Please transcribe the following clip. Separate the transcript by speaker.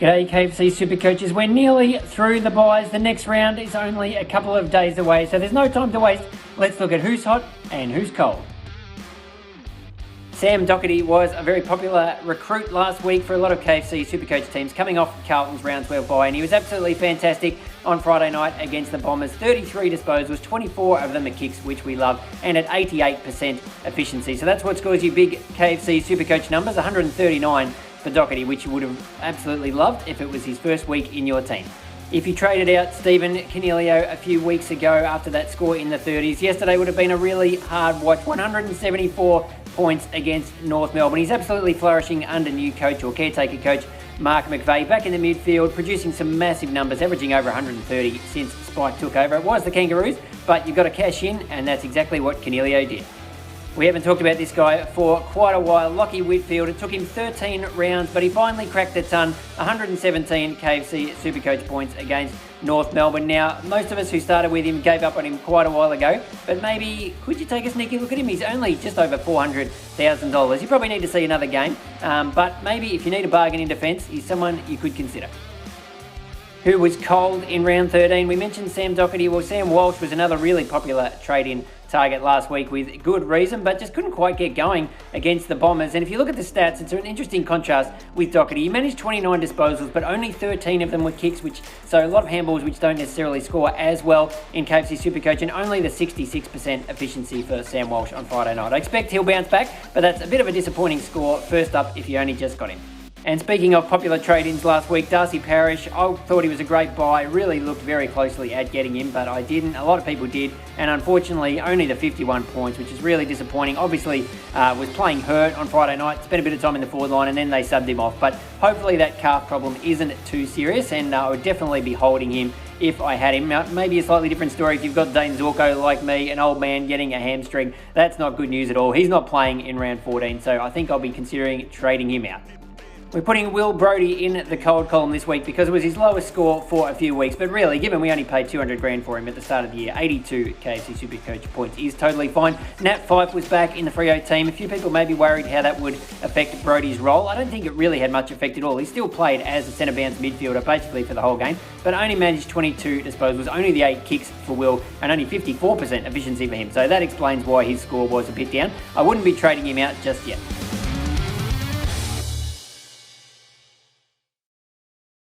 Speaker 1: G'day KFC SuperCoaches, we're nearly through the buys. The next round is only a couple of days away, so there's no time to waste. Let's look at who's hot and who's cold. Sam Docherty was a very popular recruit last week for a lot of KFC SuperCoach teams, coming off Carlton's round 12 bye, and he was absolutely fantastic on Friday night against the Bombers. 33 disposals, 24 of them are kicks, which we love, and at 88% efficiency. So that's what scores you big KFC SuperCoach numbers, 139 for Docherty, which you would have absolutely loved if it was his first week in your team. If you traded out Stephen CONIGLIO a few weeks ago after that score in the 30s, yesterday would have been a really hard watch. 174 points against North Melbourne. He's absolutely flourishing under new coach or caretaker coach Mark McVeigh, back in the midfield, producing some massive numbers, averaging over 130 since Spike took over. It was the Kangaroos, but you've got to cash in, and that's exactly what CONIGLIO did. We haven't talked about this guy for quite a while, Lachie Whitfield. It took him 13 rounds, but he finally cracked the ton. 117 KFC SuperCoach points against North Melbourne. Now, most of us who started with him gave up on him quite a while ago, but maybe could you take a sneaky look at him? He's only just over $400,000. You probably need to see another game, but maybe if you need a bargain in defence, he's someone you could consider. Who was cold in round 13? We mentioned Sam Docherty. Well, Sam Walsh was another really popular trade-in target last week with good reason, but just couldn't quite get going against the Bombers. And if you look at the stats, it's an interesting contrast with Docherty. He managed 29 disposals, but only 13 of them were kicks, so a lot of handballs which don't necessarily score as well in KFC SuperCoach, and only the 66% efficiency for Sam Walsh on Friday night. I expect he'll bounce back, but that's a bit of a disappointing score first up if you only just got him. And speaking of popular trade-ins last week, DARCY PARISH, I thought he was a great buy. Really looked very closely at getting him, but I didn't. A lot of people did, and unfortunately only the 51 points, which is really disappointing. Obviously was playing hurt on Friday night, spent a bit of time in the forward line, and then they subbed him off. But hopefully that calf problem isn't too serious, and I would definitely be holding him if I had him. Now, maybe a slightly different story if you've got Dane Zorko like me, an old man getting a hamstring. That's not good news at all. He's not playing in round 14, so I think I'll be considering trading him out. We're putting Will Brodie in the cold column this week because it was his lowest score for a few weeks. But really, given we only paid 200 grand for him at the start of the year, 82 KFC SuperCoach points is totally fine. Nat Fyfe was back in the Freo team. A few people may be worried how that would affect Brodie's role. I don't think it really had much effect at all. He still played as a centre bounce midfielder basically for the whole game, but only managed 22 disposals, only the 8 kicks for Will, and only 54% efficiency for him. So that explains why his score was a bit down. I wouldn't be trading him out just yet.